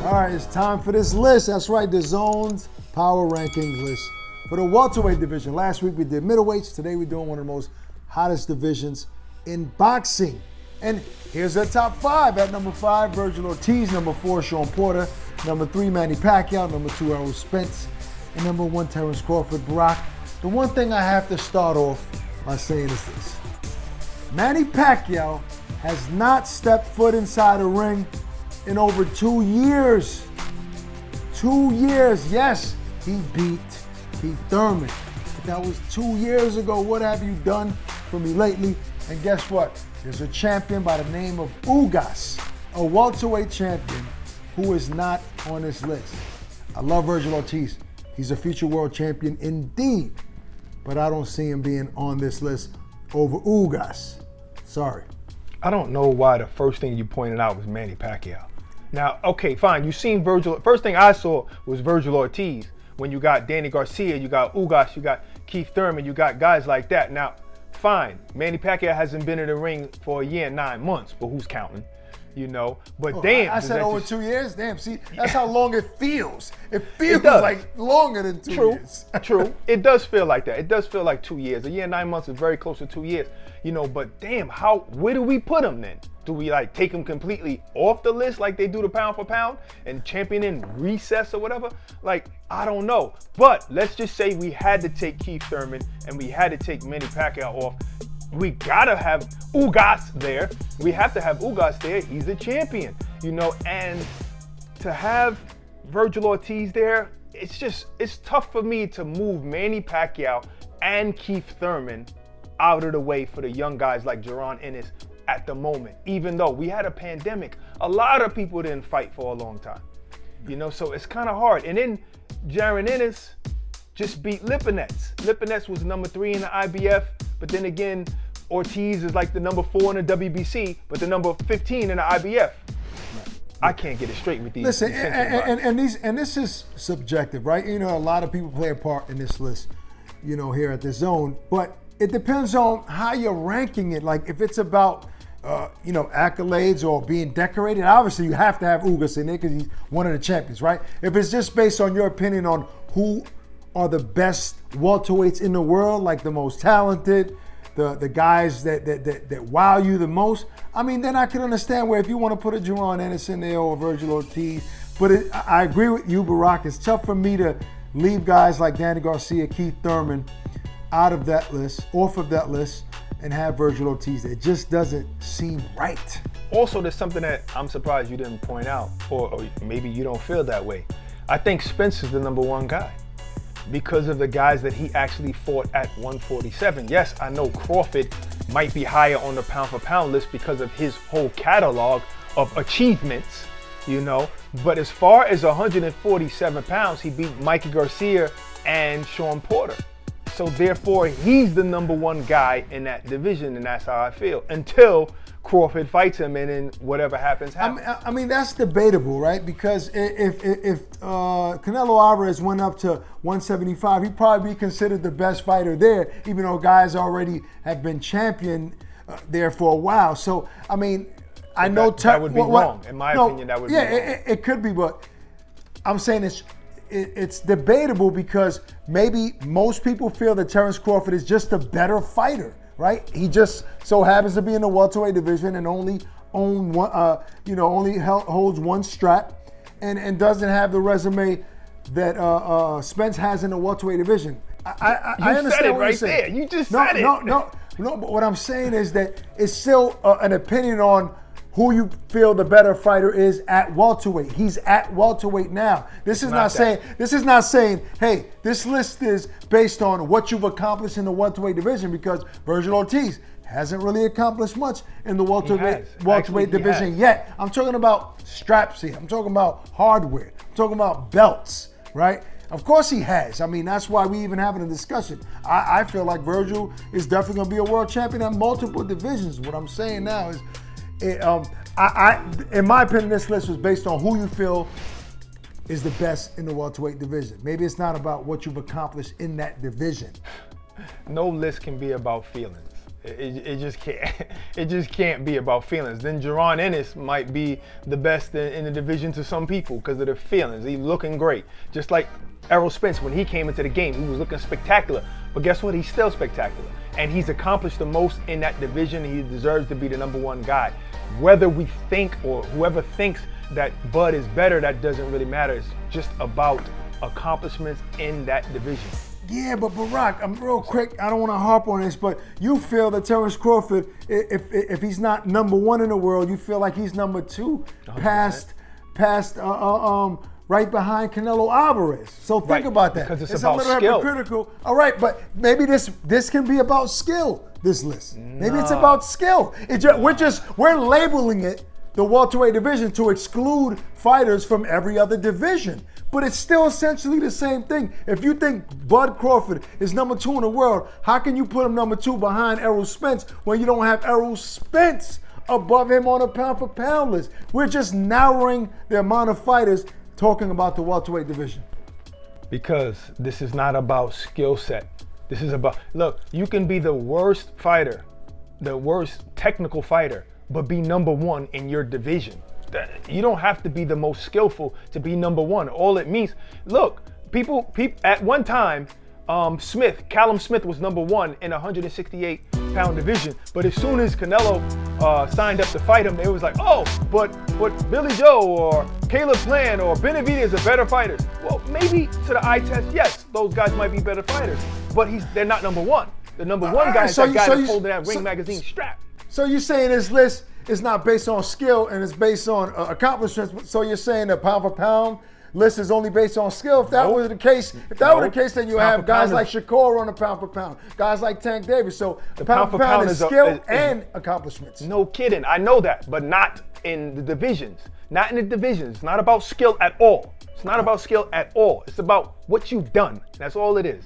All right, it's time for this list. That's right, Dazn's power rankings list for the welterweight division. Last week we did middleweights. Today we're doing one of the most hottest divisions in boxing. And here's our top five. At number 5, Vergil Ortiz. Number 4, Shawn Porter. Number 3, Manny Pacquiao. Number 2, Errol Spence. And number 1, Terrence Crawford. Barack, the one thing I have to start off by saying is this. Manny Pacquiao has not stepped foot inside a ring in over 2 years. 2 years, yes, he beat Keith Thurman. But that was 2 years ago. What have you done for me lately? And guess what? There's a champion by the name of Ugas, a welterweight champion who is not on this list. I love Vergil Ortiz. He's a future world champion indeed, but I don't see him being on this list over Ugas. Sorry. I don't know why the first thing you pointed out was Manny Pacquiao. Now, okay, fine. You seen Vergil. First thing I saw was Vergil Ortiz. When you got Danny Garcia, you got Ugas, you got Keith Thurman, you got guys like that. Now, fine. Manny Pacquiao hasn't been in the ring for a year and 9 months, but who's counting? You know, but damn. I said over 2 years? Damn, see, that's how long it feels. It feels like longer than 2 years. True. It does feel like that. It does feel like 2 years. A year and 9 months is very close to 2 years. You know, but damn, where do we put him then? Do we like take him completely off the list like they do the pound for pound and champion in recess or whatever? Like, I don't know. But let's just say we had to take Keith Thurman and we had to take Manny Pacquiao off. We gotta have Ugas there. We have to have Ugas there. He's a champion, you know, and to have Vergil Ortiz there, it's tough for me to move Manny Pacquiao and Keith Thurman out of the way for the young guys like Jaron Ennis at the moment. Even though we had a pandemic, a lot of people didn't fight for a long time, you know, so it's kind of hard. And then Jaron Ennis just beat Lipinets. Lipinets was number 3 in the IBF, but then again, Ortiz is like the number 4 in the WBC, but the number 15 in the IBF. I can't get it straight with these. Listen, and this is subjective, right? You know, a lot of people play a part in this list, you know, here at the Zone, but it depends on how you're ranking it. Like if it's about, you know, accolades or being decorated, obviously you have to have Ugas in there because he's one of the champions, right? If it's just based on your opinion on who are the best welterweights in the world, like the most talented, the guys that wow you the most, I mean, then I can understand where if you want to put a Jaron Ennis in there or Vergil Ortiz. But I agree with you, Barack. It's tough for me to leave guys like Danny Garcia, Keith Thurman out of that list, off of that list, and have Vergil Ortiz. It just doesn't seem right. Also, there's something that I'm surprised you didn't point out, or maybe you don't feel that way. I think Spence is the number 1 guy because of the guys that he actually fought at 147. Yes, I know Crawford might be higher on the pound for pound list because of his whole catalog of achievements, you know, but as far as 147 pounds, he beat Mikey Garcia and Shawn Porter. So therefore, he's the number 1 guy in that division, and that's how I feel until Crawford fights him, and then whatever happens. I mean, that's debatable, right? Because if Canelo Alvarez went up to 175, he'd probably be considered the best fighter there, even though guys already have been champion there for a while. So, I mean, I know that would be wrong. In my opinion, that would be wrong. Yeah, it could be, but I'm saying it's debatable because maybe most people feel that Terrence Crawford is just a better fighter, right? He just so happens to be in the welterweight division and only holds one strap and doesn't have the resume that Spence has in the welterweight division. I understand said it what right you're saying. there. You just said it. No. But what I'm saying is that it's still an opinion on who you feel the better fighter is at welterweight. He's at welterweight now. This is not saying, hey, this list is based on what you've accomplished in the welterweight division, because Vergil Ortiz hasn't really accomplished much in the welterweight division yet. I'm talking about straps here. I'm talking about hardware. I'm talking about belts, right? Of course he has. I mean, that's why we even having a discussion. I feel like Vergil is definitely going to be a world champion at multiple divisions. What I'm saying now is, in my opinion, this list was based on who you feel is the best in the welterweight division. Maybe it's not about what you've accomplished in that division. No list can be about feelings. It just can't. It just can't be about feelings. Then Jaron Ennis might be the best in the division to some people because of their feelings. He's looking great, just like Errol Spence when he came into the game. He was looking spectacular, but guess what? He's still spectacular, and he's accomplished the most in that division. He deserves to be the #1 guy. Whether we think or whoever thinks that Bud is better, that doesn't really matter. It's just about accomplishments in that division. Yeah, but Barack, I'm real quick. I don't want to harp on this, but you feel that Terrence Crawford, if he's not #1 in the world, you feel like he's #2, 100%. past right behind Canelo Alvarez. So think about that. Because it's a about little skill. hypocritical. All right, but maybe this can be about skill. This list, maybe it's about skill. We're labeling it the welterweight division to exclude fighters from every other division. But it's still essentially the same thing. If you think Bud Crawford is #2 in the world, how can you put him #2 behind Errol Spence when you don't have Errol Spence above him on a pound-for-pound list? We're just narrowing the amount of fighters talking about the welterweight division. Because this is not about skill set. This is about, look, you can be the worst fighter, the worst technical fighter, but be #1 in your division. You don't have to be the most skillful to be #1. All it means, look, people at one time, Callum Smith was #1 in a 168-pound division. But as soon as Canelo signed up to fight him, it was like, oh, but Billy Joe or Caleb Plant or Benavidez are better fighters. Well, maybe to the eye test, yes, those guys might be better fighters, but they're not #1. The #1 guy is that guy that's holding that Ring magazine strap. So you're saying this list is not based on skill and it's based on accomplishments. So you're saying the pound-for-pound list is only based on skill. If that were the case, then you have guys like Shakur on the pound-for-pound, guys like Tank Davis. So the pound-for-pound is skill and accomplishments. No kidding, I know that, but not in the divisions. Not in the divisions. It's not about skill at all. It's not about skill at all. It's about what you've done. That's all it is.